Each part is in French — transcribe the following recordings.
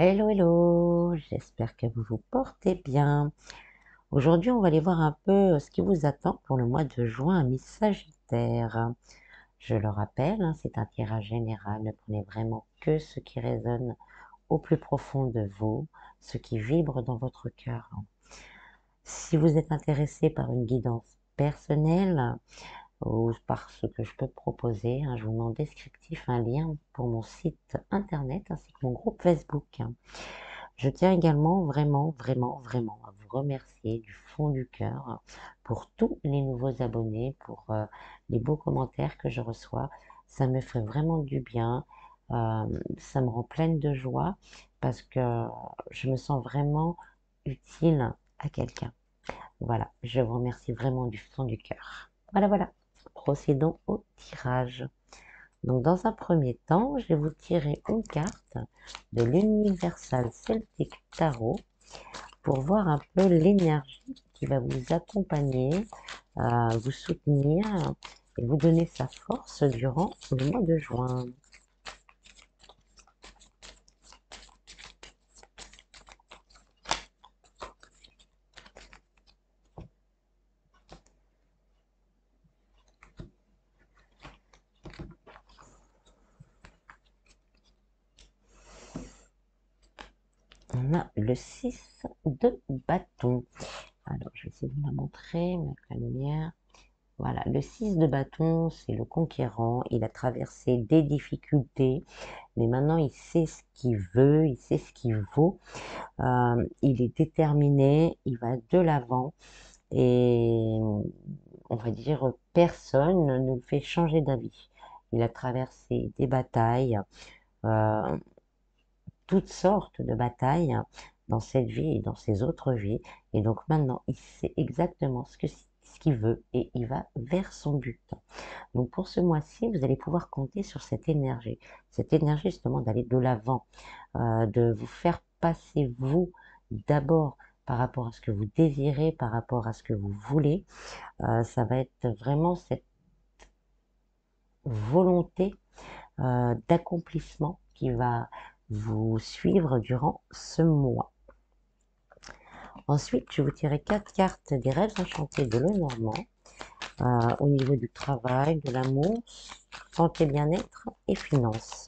Hello, hello, j'espère que vous vous portez bien. Aujourd'hui, on va aller voir un peu ce qui vous attend pour le mois de juin à mi-Sagittaire. Je le rappelle, hein, c'est un tirage général. Ne prenez vraiment que ce qui résonne au plus profond de vous, ce qui vibre dans votre cœur. Si vous êtes intéressé par une guidance personnelle ou par ce que je peux proposer, hein, je vous mets en descriptif un lien pour mon site internet ainsi que mon groupe Facebook. Je tiens également vraiment, vraiment, vraiment à vous remercier du fond du cœur pour tous les nouveaux abonnés, pour les beaux commentaires que je reçois. Ça me fait vraiment du bien. Ça me rend pleine de joie parce que je me sens vraiment utile à quelqu'un. Voilà, je vous remercie vraiment du fond du cœur. Voilà, voilà. Procédons au tirage. Donc, dans un premier temps, je vais vous tirer une carte de l'Universal Celtic Tarot pour voir un peu l'énergie qui va vous accompagner, vous soutenir et vous donner sa force durant le mois de juin. On a le 6 de bâton. Alors, je vais essayer de vous la montrer, mettre la lumière. Voilà, le 6 de bâton, c'est le conquérant. Il a traversé des difficultés, mais maintenant il sait ce qu'il veut, il sait ce qu'il vaut. Il est déterminé, il va de l'avant et on va dire personne ne le fait changer d'avis. Il a traversé des batailles, euh, toutes sortes de batailles dans cette vie et dans ses autres vies. Et donc maintenant, il sait exactement ce qu'il veut et il va vers son but. Donc pour ce mois-ci, vous allez pouvoir compter sur cette énergie justement d'aller de l'avant, de vous faire passer vous d'abord par rapport à ce que vous désirez, par rapport à ce que vous voulez. Ça va être vraiment cette volonté d'accomplissement qui va vous suivre durant ce mois. Ensuite, je vais vous tirer 4 cartes des rêves enchantés de Lenormand au niveau du travail, de l'amour, santé, bien-être et finances.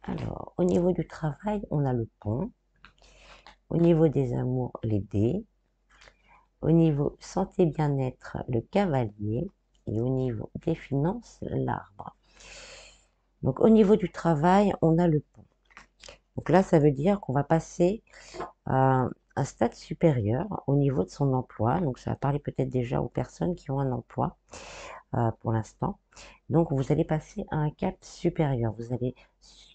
Alors, au niveau du travail, on a le pont. Au niveau des amours, les dés. Au niveau santé bien-être, le cavalier. Et au niveau des finances, l'arbre. Donc, au niveau du travail, on a le pont. Donc là, ça veut dire qu'on va passer à un stade supérieur au niveau de son emploi. Donc, ça va parler peut-être déjà aux personnes qui ont un emploi pour l'instant. Donc, vous allez passer à un cap supérieur.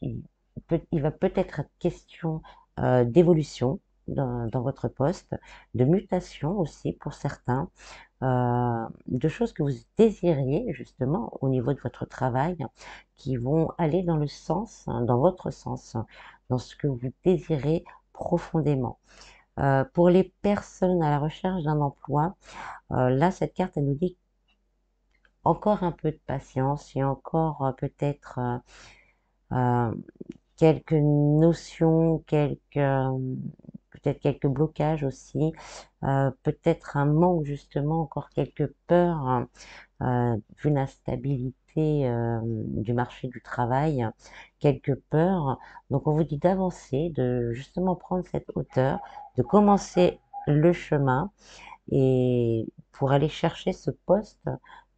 Il va peut-être être question d'évolution dans votre poste, de mutation aussi pour certains, de choses que vous désiriez justement au niveau de votre travail, qui vont aller dans le sens, hein, dans votre sens, hein, dans ce que vous désirez profondément. Pour les personnes à la recherche d'un emploi, là, cette carte, elle nous dit encore un peu de patience et encore peut-être euh, quelques notions, peut-être quelques blocages aussi, peut-être un manque justement, encore quelques peurs, hein, vu l'instabilité du marché du travail, quelques peurs. Donc on vous dit d'avancer, de justement prendre cette hauteur, de commencer le chemin et pour aller chercher ce poste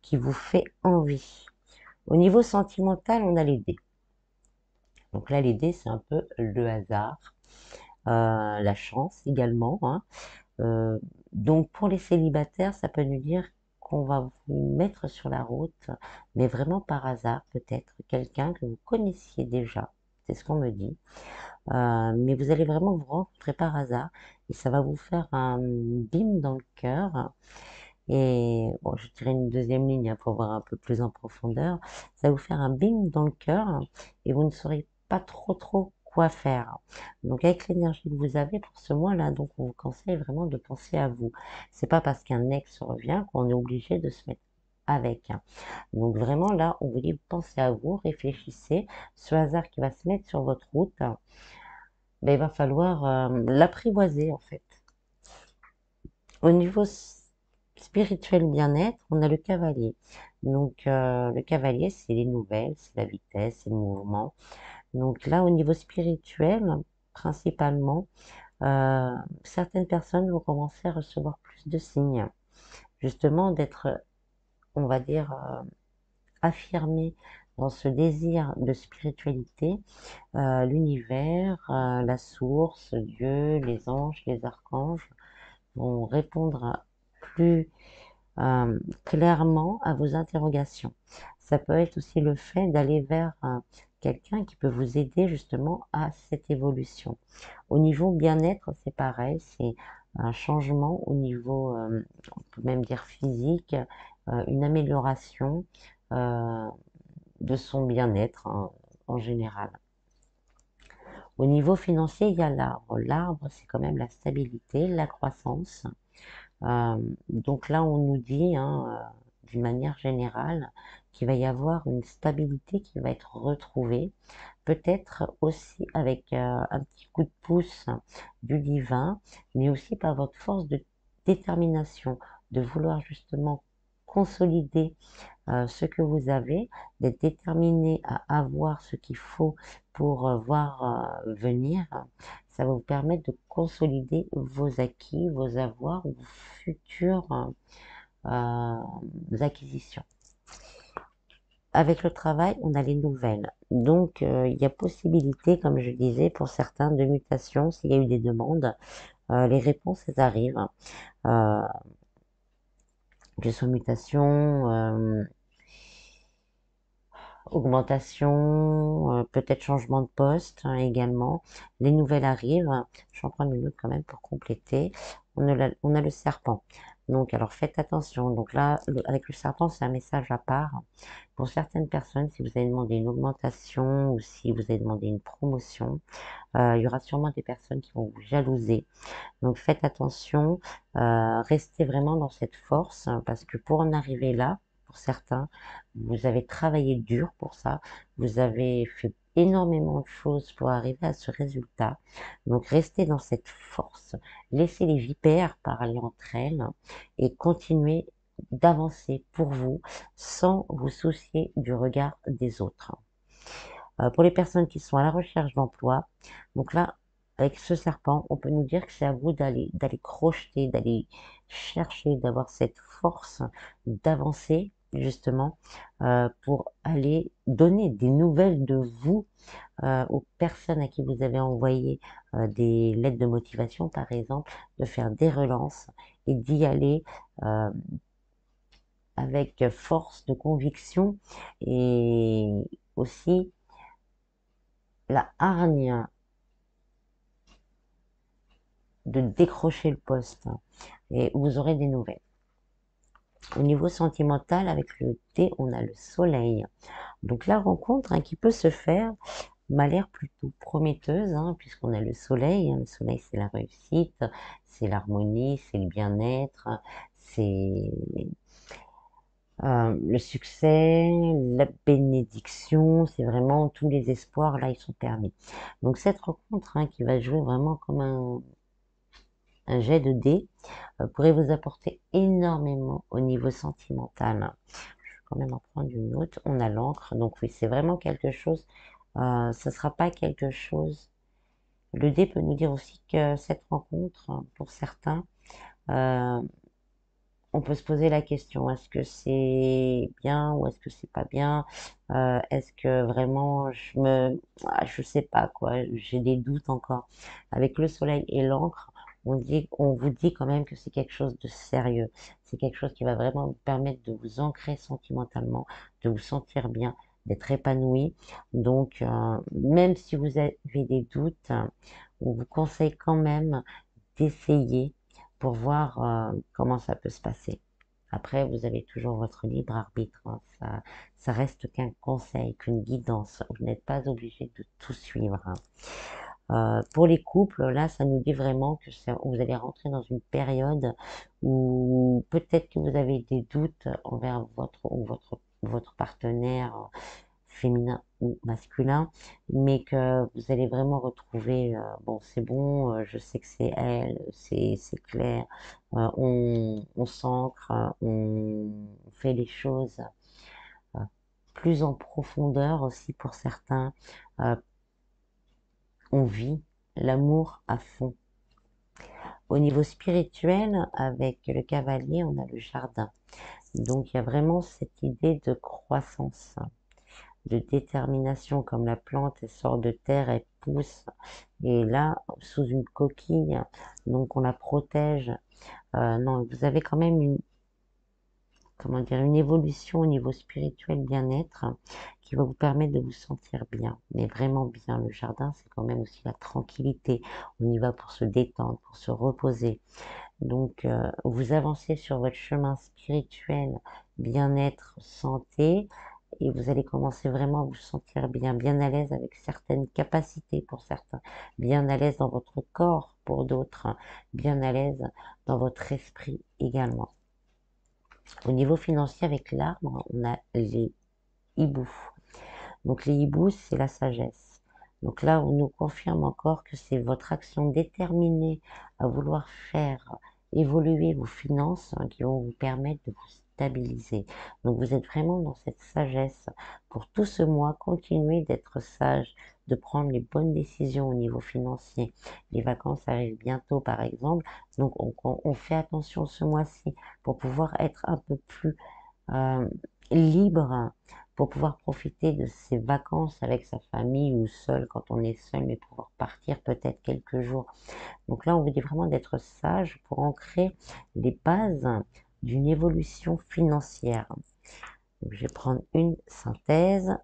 qui vous fait envie. Au niveau sentimental, on a les dés. Donc là, les dés, c'est un peu le hasard, la chance également, hein. Euh, donc pour les célibataires, ça peut nous dire qu'on va vous mettre sur la route, mais vraiment par hasard, peut-être quelqu'un que vous connaissiez déjà, c'est ce qu'on me dit. Mais vous allez vraiment vous rencontrer par hasard et ça va vous faire un bim dans le cœur Et bon, je dirais une deuxième ligne hein, pour voir un peu plus en profondeur. Ça va vous faire un bing dans le cœur et vous ne saurez pas trop quoi faire. Donc avec l'énergie que vous avez pour ce mois-là, donc on vous conseille vraiment de penser à vous. C'est pas parce qu'un ex revient qu'on est obligé de se mettre avec. Donc vraiment là, on vous dit pensez à vous, réfléchissez. Ce hasard qui va se mettre sur votre route, ben, il va falloir l'apprivoiser en fait. Au niveau spirituel bien-être, on a le cavalier. Donc le cavalier, c'est les nouvelles, c'est la vitesse, c'est le mouvement. Donc là, au niveau spirituel, principalement, certaines personnes vont commencer à recevoir plus de signes, justement d'être, on va dire, affirmées dans ce désir de spiritualité, l'univers, la source, Dieu, les anges, les archanges vont répondre plus clairement à vos interrogations. Ça peut être aussi le fait d'aller vers quelqu'un qui peut vous aider justement à cette évolution. Au niveau bien-être, c'est pareil, c'est un changement au niveau, on peut même dire physique, une amélioration euh, de son bien-être hein, en général. Au niveau financier, il y a l'arbre. L'arbre, c'est quand même la stabilité, la croissance. Donc là, on nous dit, hein, d'une manière générale, qu'il va y avoir une stabilité qui va être retrouvée, peut-être aussi avec un petit coup de pouce du divin, mais aussi par votre force de détermination, de vouloir justement consolider ce que vous avez, d'être déterminé à avoir ce qu'il faut pour voir venir, ça va vous permettre de consolider vos acquis, vos avoirs, vos futures acquisitions. Avec le travail, on a les nouvelles. Donc, il y a possibilité, comme je disais, pour certains, de mutation. S'il y a eu des demandes, les réponses, elles arrivent. Euh, que ce soit mutation, augmentation, peut-être changement de poste hein, également. Les nouvelles arrivent. Je vais en prendre une autre quand même pour compléter. On a le serpent. Donc, alors faites attention. Donc là, avec le serpent, c'est un message à part. Pour certaines personnes, si vous avez demandé une augmentation ou si vous avez demandé une promotion, il y aura sûrement des personnes qui vont vous jalouser. Donc faites attention, restez vraiment dans cette force, hein, parce que pour en arriver là, pour certains, vous avez travaillé dur pour ça, vous avez fait énormément de choses pour arriver à ce résultat. Donc restez dans cette force, laissez les vipères parler entre elles et continuez d'avancer pour vous sans vous soucier du regard des autres. Pour les personnes qui sont à la recherche d'emploi, donc là, avec ce serpent, on peut nous dire que c'est à vous d'aller crocheter, d'aller chercher, d'avoir cette force d'avancer justement pour aller donner des nouvelles de vous aux personnes à qui vous avez envoyé des lettres de motivation, par exemple, de faire des relances et d'y aller avec force de conviction et aussi la hargne de décrocher le poste et vous aurez des nouvelles. Au niveau sentimental, avec le T, on a le soleil. Donc la rencontre hein, qui peut se faire m'a l'air plutôt prometteuse, hein, puisqu'on a le soleil. Hein. Le soleil, c'est la réussite, c'est l'harmonie, c'est le bien-être, c'est le succès, la bénédiction, c'est vraiment tous les espoirs, là, ils sont permis. Donc cette rencontre hein, qui va jouer vraiment comme un jet de dés pourrait vous apporter énormément au niveau sentimental. Je vais quand même en prendre une autre. On a l'encre, donc oui, c'est vraiment quelque chose. Ce ne sera pas quelque chose. Le dé peut nous dire aussi que cette rencontre, pour certains, euh, on peut se poser la question, est-ce que c'est bien ou est-ce que c'est pas bien? Est-ce que vraiment je sais pas quoi, j'ai des doutes encore. Avec le soleil et l'encre, on vous dit quand même que c'est quelque chose de sérieux. C'est quelque chose qui va vraiment vous permettre de vous ancrer sentimentalement, de vous sentir bien, d'être épanoui. Donc, même si vous avez des doutes, on vous conseille quand même d'essayer pour voir comment ça peut se passer. Après, vous avez toujours votre libre arbitre, hein. Ça reste qu'un conseil, qu'une guidance. Vous n'êtes pas obligé de tout suivre, hein. Pour les couples, là, ça nous dit vraiment que vous allez rentrer dans une période où peut-être que vous avez des doutes envers votre partenaire féminin ou masculin, mais que vous allez vraiment retrouver, bon, c'est bon, je sais que c'est elle, c'est clair, on s'ancre, on fait les choses euh, plus en profondeur aussi pour certains. Euh, on vit l'amour à fond. Au niveau spirituel, avec le cavalier, on a le jardin. Donc il y a vraiment cette idée de croissance, de détermination, comme la plante, elle sort de terre, elle pousse, et là, sous une coquille, donc on la protège. Non, vous avez quand même comment dire, une évolution au niveau spirituel, bien-être, qui va vous permettre de vous sentir bien, mais vraiment bien. Le jardin, c'est quand même aussi la tranquillité. On y va pour se détendre, pour se reposer. Donc, vous avancez sur votre chemin spirituel, bien-être, santé, et vous allez commencer vraiment à vous sentir bien, bien à l'aise avec certaines capacités pour certains, bien à l'aise dans votre corps pour d'autres, bien à l'aise dans votre esprit également. Au niveau financier, avec l'arbre, on a les hiboux. Donc les hiboux, c'est la sagesse. Donc là, on nous confirme encore que c'est votre action déterminée à vouloir faire évoluer vos finances, hein, qui vont vous permettre de vous stabiliser. Donc vous êtes vraiment dans cette sagesse. Pour tout ce mois, continuez d'être sage, de prendre les bonnes décisions au niveau financier. Les vacances arrivent bientôt, par exemple. Donc on fait attention ce mois-ci pour pouvoir être un peu plus euh, libre, pour pouvoir profiter de ses vacances avec sa famille ou seul quand on est seul, mais pouvoir partir peut-être quelques jours. Donc là, on vous dit vraiment d'être sage pour ancrer les bases d'une évolution financière. Donc, je vais prendre une synthèse.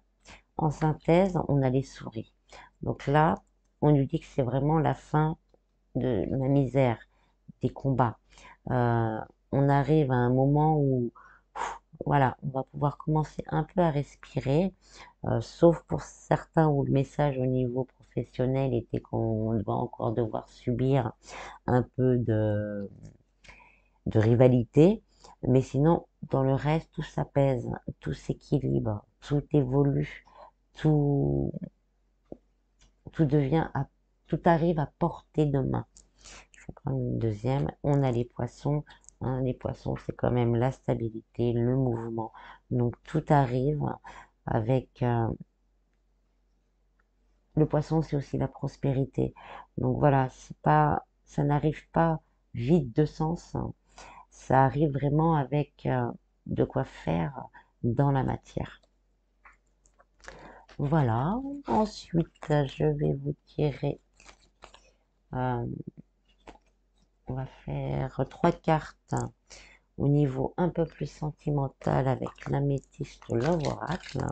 En synthèse, on a les souris. Donc là, on nous dit que c'est vraiment la fin de la misère, des combats. Euh, on arrive à un moment où voilà, on va pouvoir commencer un peu à respirer, sauf pour certains où le message au niveau professionnel était qu'on va encore devoir subir un peu de rivalité. Mais sinon, dans le reste, tout s'apaise, tout s'équilibre, tout évolue, tout, tout devient, tout arrive à portée de main. Je vais prendre une deuxième. On a les poissons. Hein, les poissons, c'est quand même la stabilité, le mouvement. Donc tout arrive avec le poisson, c'est aussi la prospérité. Donc voilà, c'est pas, ça n'arrive pas vide de sens. Ça arrive vraiment avec de quoi faire dans la matière. Voilà. Ensuite, je vais vous tirer. euh, on va faire 3 cartes au niveau un peu plus sentimental avec l'améthyste Love Oracle.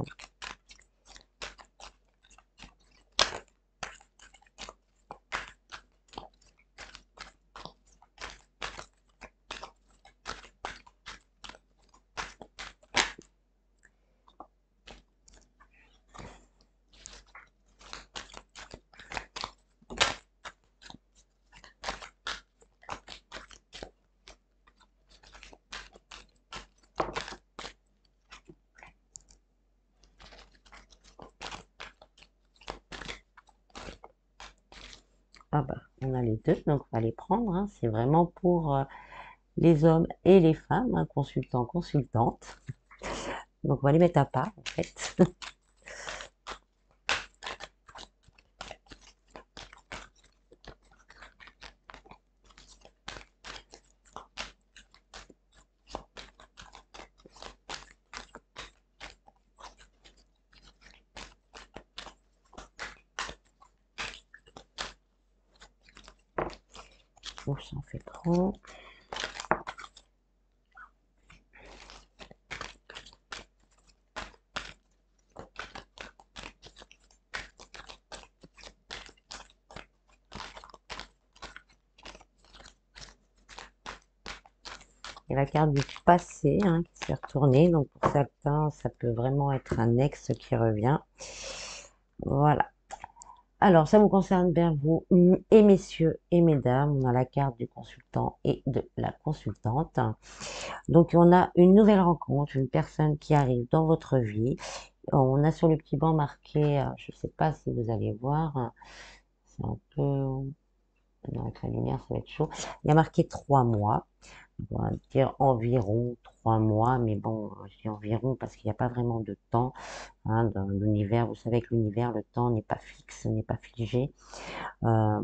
Ah bah, on a les deux, donc on va les prendre, hein. C'est vraiment pour les hommes et les femmes, hein, consultants, consultantes. Donc on va les mettre à part, en fait. Oh, ça en fait trop. Il y a la carte du passé hein, qui s'est retournée. Donc pour certains, ça peut vraiment être un ex qui revient. Voilà. Alors, ça vous concerne bien vous, et messieurs et mesdames. On a la carte du consultant et de la consultante. Donc, on a une nouvelle rencontre, une personne qui arrive dans votre vie. On a sur le petit banc marqué, je ne sais pas si vous allez voir, c'est un peu, non, avec la lumière, ça va être chaud. Il y a marqué 3 mois. On va dire environ 3 mois, mais bon, je dis environ parce qu'il n'y a pas vraiment de temps hein, dans l'univers. Vous savez que l'univers, le temps n'est pas fixe, n'est pas figé. Euh,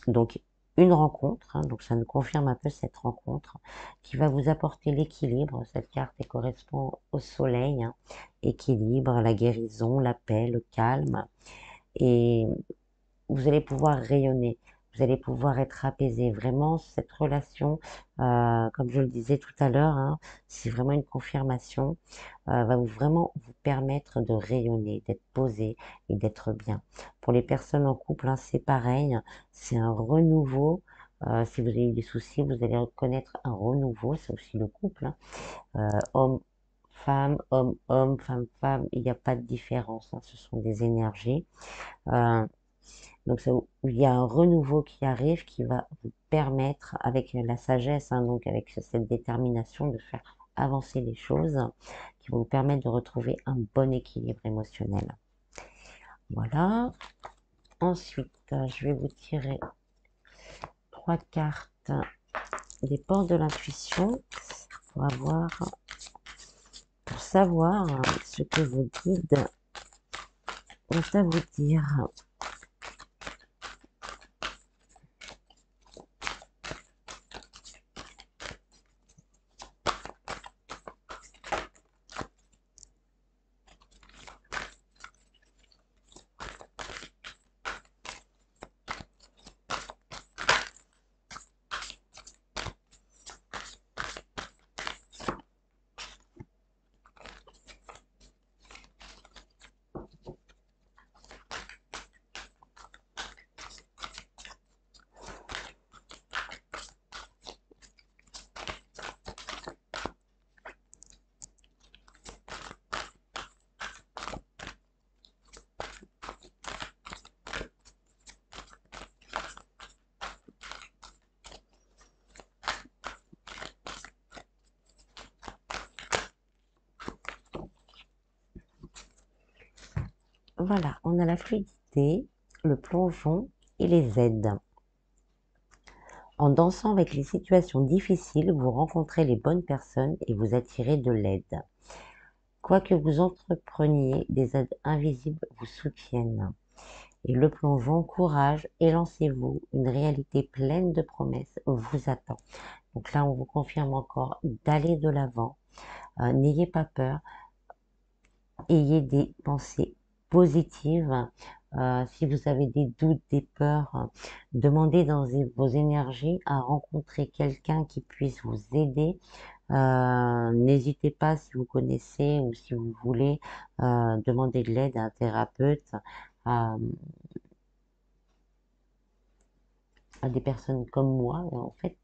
donc, une rencontre, hein, donc ça nous confirme un peu cette rencontre qui va vous apporter l'équilibre. Cette carte elle correspond au soleil, hein, équilibre, la guérison, la paix, le calme. Et vous allez pouvoir rayonner, vous allez pouvoir être apaisé. Vraiment, cette relation, comme je le disais tout à l'heure, hein, c'est vraiment une confirmation, va vraiment vous permettre de rayonner, d'être posé et d'être bien. Pour les personnes en couple, hein, c'est pareil, c'est un renouveau. Si vous avez eu des soucis, vous allez reconnaître un renouveau, c'est aussi le couple. Hein. Homme, femme, homme, homme, femme, femme, il n'y a pas de différence, hein, ce sont des énergies. Euh, donc il y a un renouveau qui arrive qui va vous permettre, avec la sagesse, hein, donc avec cette détermination de faire avancer les choses, qui vont vous permettre de retrouver un bon équilibre émotionnel. Voilà. Ensuite, je vais vous tirer 3 cartes des portes de l'intuition pour savoir ce que vos guides ont à vous dire. Voilà, on a la fluidité, le plongeon et les aides. En dansant avec les situations difficiles, vous rencontrez les bonnes personnes et vous attirez de l'aide. Quoi que vous entrepreniez, des aides invisibles vous soutiennent. Et le plongeon, courage, élancez-vous, une réalité pleine de promesses vous attend. Donc là, on vous confirme encore d'aller de l'avant. N'ayez pas peur, ayez des pensées positives. Si vous avez des doutes, des peurs, demandez dans vos énergies à rencontrer quelqu'un qui puisse vous aider. N'hésitez pas si vous connaissez ou si vous voulez demander de l'aide à un thérapeute, à des personnes comme moi en fait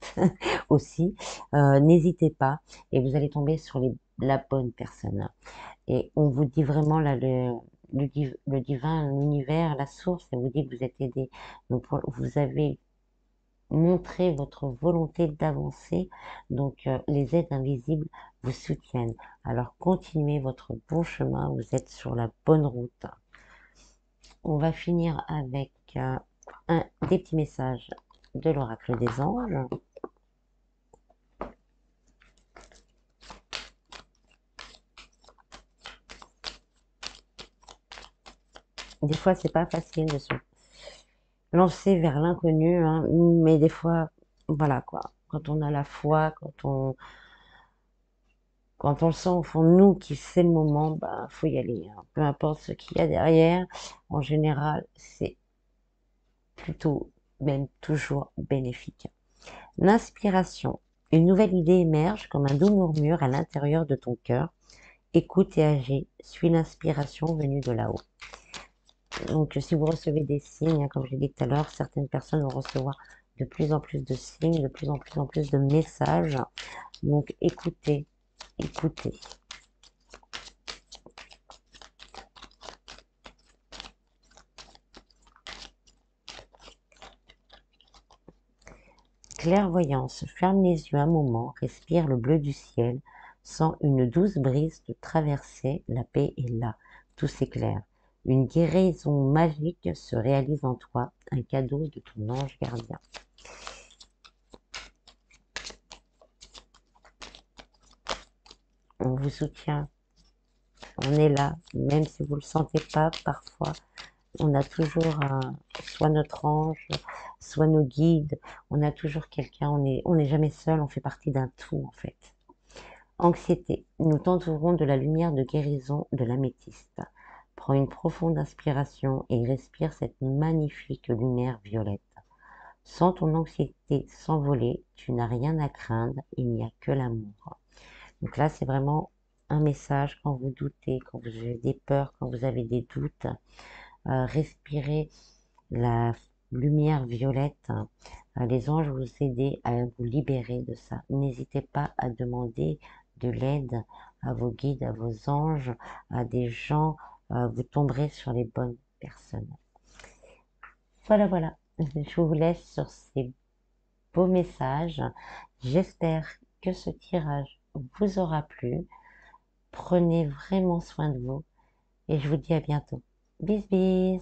aussi. N'hésitez pas et vous allez tomber sur la bonne personne. Et on vous dit vraiment là, le divin, l'univers, la source, elle vous dit que vous êtes aidé. Donc vous avez montré votre volonté d'avancer. Donc les aides invisibles vous soutiennent. Alors continuez votre bon chemin, vous êtes sur la bonne route. On va finir avec des petits messages de l'oracle des anges. Des fois, c'est pas facile de se lancer vers l'inconnu, hein, mais des fois, voilà quoi. Quand on a la foi, quand on le sent au fond de nous, que c'est le moment, bah, faut y aller. Hein. Peu importe ce qu'il y a derrière, en général, c'est plutôt, même toujours bénéfique. L'inspiration. Une nouvelle idée émerge comme un doux murmure à l'intérieur de ton cœur. Écoute et agis. Suis l'inspiration venue de là-haut. Donc, si vous recevez des signes, hein, comme je l'ai dit tout à l'heure, certaines personnes vont recevoir de plus en plus de signes, de plus en plus de messages. Donc écoutez, écoutez. Clairvoyance, ferme les yeux un moment, respire le bleu du ciel, sens une douce brise te traverser, la paix est là, tout s'éclaire. Une guérison magique se réalise en toi, un cadeau de ton ange gardien. On vous soutient, on est là, même si vous ne le sentez pas parfois. On a toujours soit notre ange, soit nos guides, on a toujours quelqu'un, on n'est jamais seul, on fait partie d'un tout en fait. Anxiété, nous t'entourons de la lumière de guérison de l'améthyste. Prends une profonde inspiration et respire cette magnifique lumière violette. Sens ton anxiété s'envoler, tu n'as rien à craindre, il n'y a que l'amour. Donc là, c'est vraiment un message quand vous doutez, quand vous avez des peurs, quand vous avez des doutes. Respirez la lumière violette. Les anges vous aider à vous libérer de ça. N'hésitez pas à demander de l'aide à vos guides, à vos anges, à des gens. Vous tomberez sur les bonnes personnes. Voilà, voilà. Je vous laisse sur ces beaux messages. J'espère que ce tirage vous aura plu. Prenez vraiment soin de vous et je vous dis à bientôt. Bis bis.